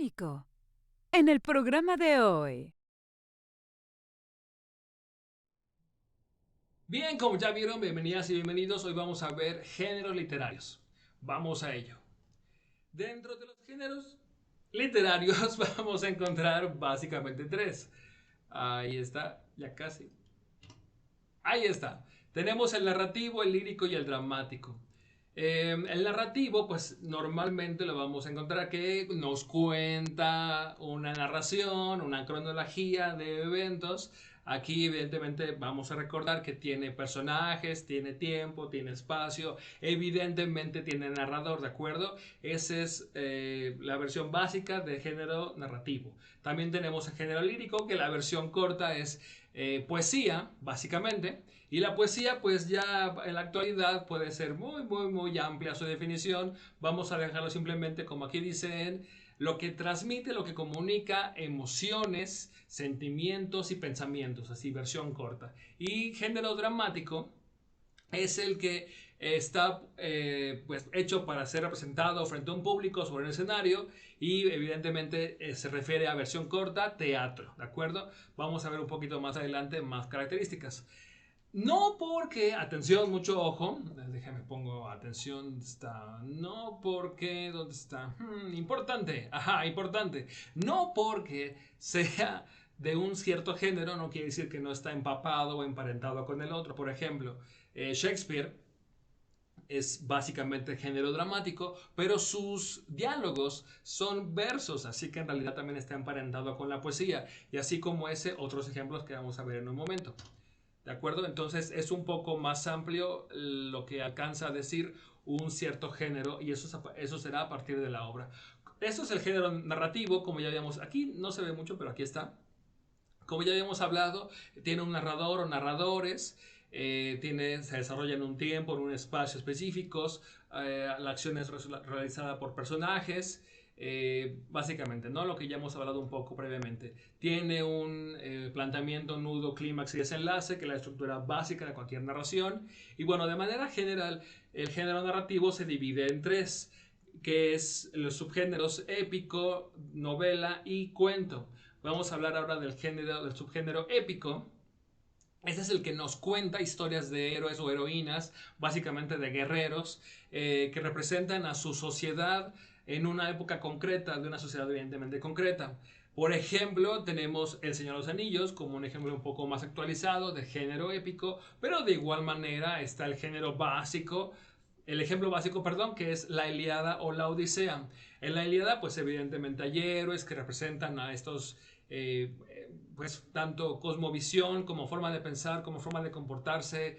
único. En el programa de hoy. Bien, como ya vieron, bienvenidas y bienvenidos. Hoy vamos a ver géneros literarios. Vamos a ello. Dentro de los géneros literarios vamos a encontrar básicamente tres. Ahí está, ya casi. Ahí está. Tenemos el narrativo, el lírico y el dramático. El narrativo, pues normalmente lo vamos a encontrar que nos cuenta una narración, una cronología de eventos. Aquí evidentemente vamos a recordar que tiene personajes, tiene tiempo, tiene espacio, evidentemente tiene narrador, ¿de acuerdo? Esa es la versión básica de género narrativo. También tenemos el género lírico, que la versión corta es poesía, básicamente. Y la poesía, pues ya en la actualidad puede ser muy amplia su definición. Vamos a dejarlo simplemente como aquí dicen, lo que transmite, lo que comunica emociones, sentimientos y pensamientos, así versión corta. Y género dramático es el que está pues hecho para ser representado frente a un público sobre un escenario y evidentemente se refiere a versión corta, teatro, ¿de acuerdo? Vamos a ver un poquito más adelante más características. No porque, atención, mucho ojo, déjame pongo atención, está, no porque, ¿dónde está? Importante, ajá, importante. No porque sea de un cierto género, no quiere decir que no está empapado o emparentado con el otro. Por ejemplo, Shakespeare es básicamente género dramático, pero sus diálogos son versos, así que en realidad también está emparentado con la poesía, y así como ese, otros ejemplos que vamos a ver en un momento. ¿De acuerdo? Entonces es un poco más amplio lo que alcanza a decir un cierto género y eso será a partir de la obra. Eso es el género narrativo, como ya habíamos, aquí no se ve mucho, pero aquí está. Como ya habíamos hablado, tiene un narrador o narradores, se desarrolla en un tiempo, en un espacio específicos, la acción es realizada por personajes, básicamente, ¿no? Lo que ya hemos hablado un poco previamente. Tiene un planteamiento, nudo, clímax y desenlace, que es la estructura básica de cualquier narración. Y bueno, de manera general, el género narrativo se divide en tres, que es los subgéneros épico, novela y cuento. Vamos a hablar ahora del subgénero épico. Este es el que nos cuenta historias de héroes o heroínas, básicamente de guerreros, que representan a su sociedad en una época concreta, de una sociedad evidentemente concreta. Por ejemplo, tenemos El Señor de los Anillos como un ejemplo un poco más actualizado de género épico, pero de igual manera está el género básico, el ejemplo básico, perdón, que es la Ilíada o la Odisea. En la Ilíada, pues evidentemente hay héroes que representan a estos pues tanto cosmovisión como forma de pensar, como forma de comportarse,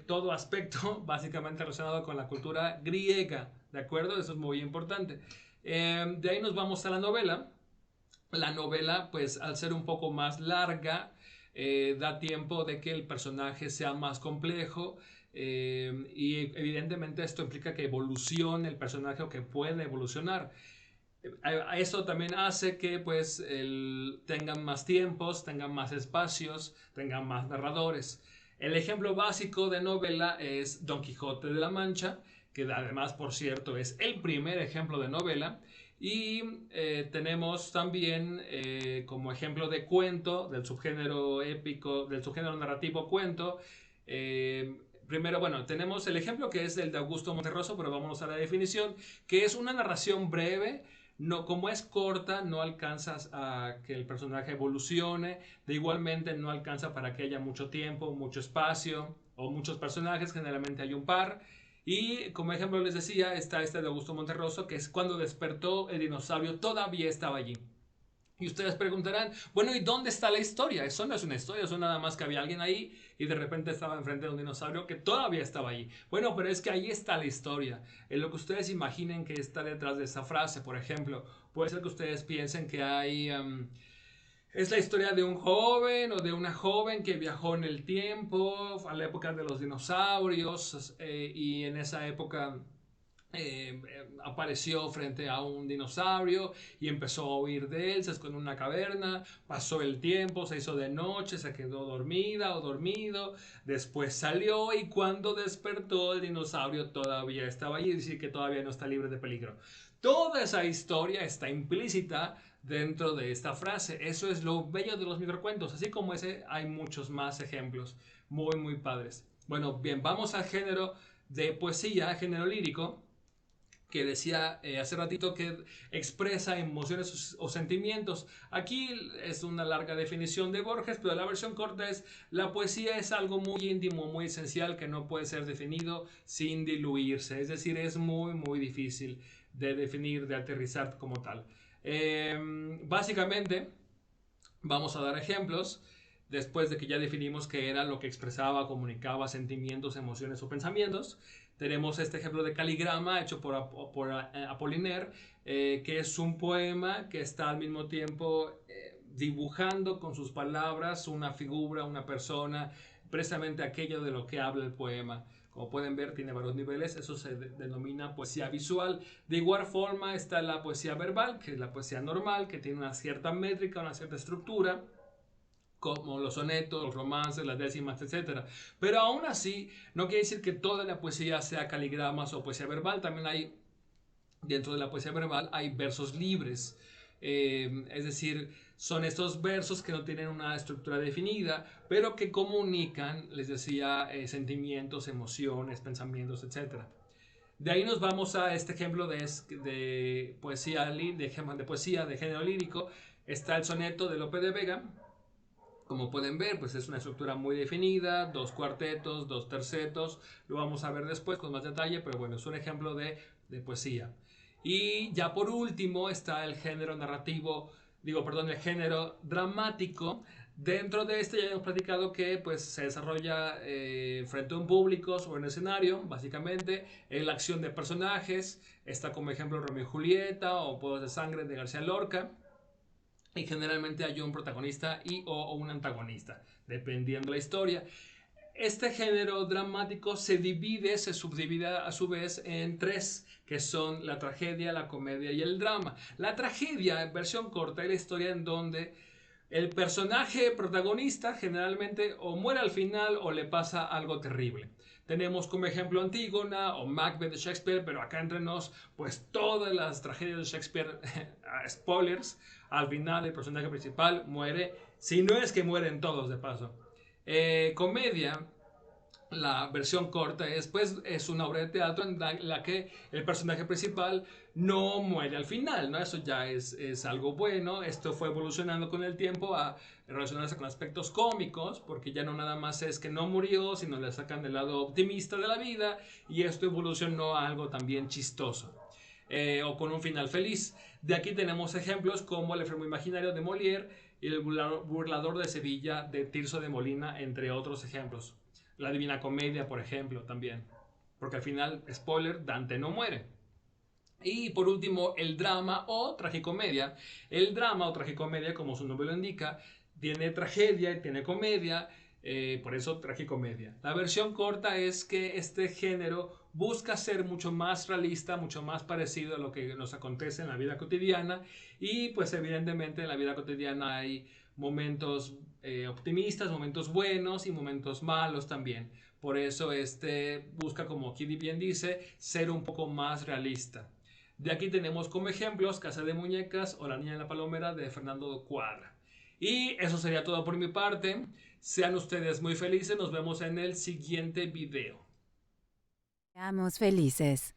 todo aspecto básicamente relacionado con la cultura griega, ¿de acuerdo? Eso es muy importante. De ahí nos vamos a la novela. La novela, pues al ser un poco más larga, da tiempo de que el personaje sea más complejo y evidentemente esto implica que evolucione el personaje o que pueda evolucionar. Eso también hace que pues tengan más tiempos, tengan más espacios, tengan más narradores. El ejemplo básico de novela es Don Quijote de la Mancha, que además, por cierto, es el primer ejemplo de novela. Y tenemos también como ejemplo de cuento, del subgénero épico, del subgénero narrativo cuento. Primero, bueno, tenemos el ejemplo que es el de Augusto Monterroso, pero vamos a la definición, que es una narración breve, no, como es corta, no alcanzas a que el personaje evolucione. De igualmente, no alcanza para que haya mucho tiempo, mucho espacio o muchos personajes. Generalmente hay un par. Y como ejemplo les decía, está este de Augusto Monterroso, que es cuando despertó el dinosaurio, todavía estaba allí. Y ustedes preguntarán, bueno, ¿y dónde está la historia? Eso no es una historia, eso nada más que había alguien ahí y de repente estaba enfrente de un dinosaurio que todavía estaba ahí. Bueno, pero es que ahí está la historia. En lo que ustedes imaginen que está detrás de esa frase, por ejemplo, puede ser que ustedes piensen que hay... es la historia de un joven o de una joven que viajó en el tiempo a la época de los dinosaurios y en esa época apareció frente a un dinosaurio y empezó a huir de él, se escondió en una caverna, pasó el tiempo, se hizo de noche, se quedó dormida o dormido, después salió y cuando despertó el dinosaurio todavía estaba allí, es decir, que todavía no está libre de peligro. Toda esa historia está implícita dentro de esta frase. Eso es lo bello de los microcuentos. Así como ese, hay muchos más ejemplos muy, muy padres. Bueno, bien, vamos al género de poesía, género lírico, que decía hace ratito que expresa emociones o sentimientos. Aquí es una larga definición de Borges, pero la versión corta es: la poesía es algo muy íntimo, muy esencial, que no puede ser definido sin diluirse. Es decir, es muy, muy difícil de definir, de aterrizar como tal. Básicamente, vamos a dar ejemplos. Después de que ya definimos qué era lo que expresaba, comunicaba sentimientos, emociones o pensamientos, tenemos este ejemplo de Caligrama hecho por Apollinaire, que es un poema que está al mismo tiempo dibujando con sus palabras una figura, una persona, precisamente aquello de lo que habla el poema. Como pueden ver, tiene varios niveles. Eso se denomina poesía visual. De igual forma está la poesía verbal, que es la poesía normal, que tiene una cierta métrica, una cierta estructura, como los sonetos, los romances, las décimas, etcétera. Pero aún así, no quiere decir que toda la poesía sea caligramas o poesía verbal. También hay, dentro de la poesía verbal, hay versos libres. Es decir, son estos versos que no tienen una estructura definida, pero que comunican, les decía, sentimientos, emociones, pensamientos, etcétera. De ahí nos vamos a este ejemplo de poesía, de poesía de género lírico. Está el soneto de Lope de Vega. Como pueden ver, pues es una estructura muy definida, dos cuartetos, dos tercetos, lo vamos a ver después con más detalle, pero bueno, es un ejemplo de poesía. Y ya por último está el género narrativo, el género dramático. Dentro de este ya hemos platicado que pues se desarrolla frente a un público, sobre un escenario, básicamente, en la acción de personajes. Está como ejemplo Romeo y Julieta o Poemas de Sangre de García Lorca. Y generalmente hay un protagonista o un antagonista, dependiendo de la historia. Este género dramático se subdivide a su vez en tres, que son la tragedia, la comedia y el drama. La tragedia, en versión corta, es la historia en donde el personaje protagonista generalmente o muere al final o le pasa algo terrible. Tenemos como ejemplo Antígona o Macbeth de Shakespeare, pero acá entre nos, pues todas las tragedias de Shakespeare, spoilers, al final el personaje principal muere, si no es que mueren todos de paso. Comedia, la versión corta es una obra de teatro en la que el personaje principal no muere al final, ¿no? Eso ya es algo bueno. Esto fue evolucionando con el tiempo a relacionarse con aspectos cómicos, porque ya no nada más es que no murió, sino le sacan del lado optimista de la vida, y esto evolucionó a algo también chistoso. O con un final feliz. De aquí tenemos ejemplos como El enfermo imaginario de Molière y El burlador de Sevilla de Tirso de Molina, entre otros ejemplos. La Divina Comedia, por ejemplo, también. Porque al final, spoiler, Dante no muere. Y por último, el drama o tragicomedia. El drama o tragicomedia, como su nombre lo indica, tiene tragedia y tiene comedia, por eso tragicomedia. La versión corta es que este género busca ser mucho más realista, mucho más parecido a lo que nos acontece en la vida cotidiana, y pues evidentemente en la vida cotidiana hay momentos optimistas, momentos buenos y momentos malos también. Por eso este busca, como aquí bien dice, ser un poco más realista. De aquí tenemos como ejemplos Casa de Muñecas o La Niña de la Palomera de Fernando Cuadra. Y eso sería todo por mi parte. Sean ustedes muy felices. Nos vemos en el siguiente video. Seamos felices.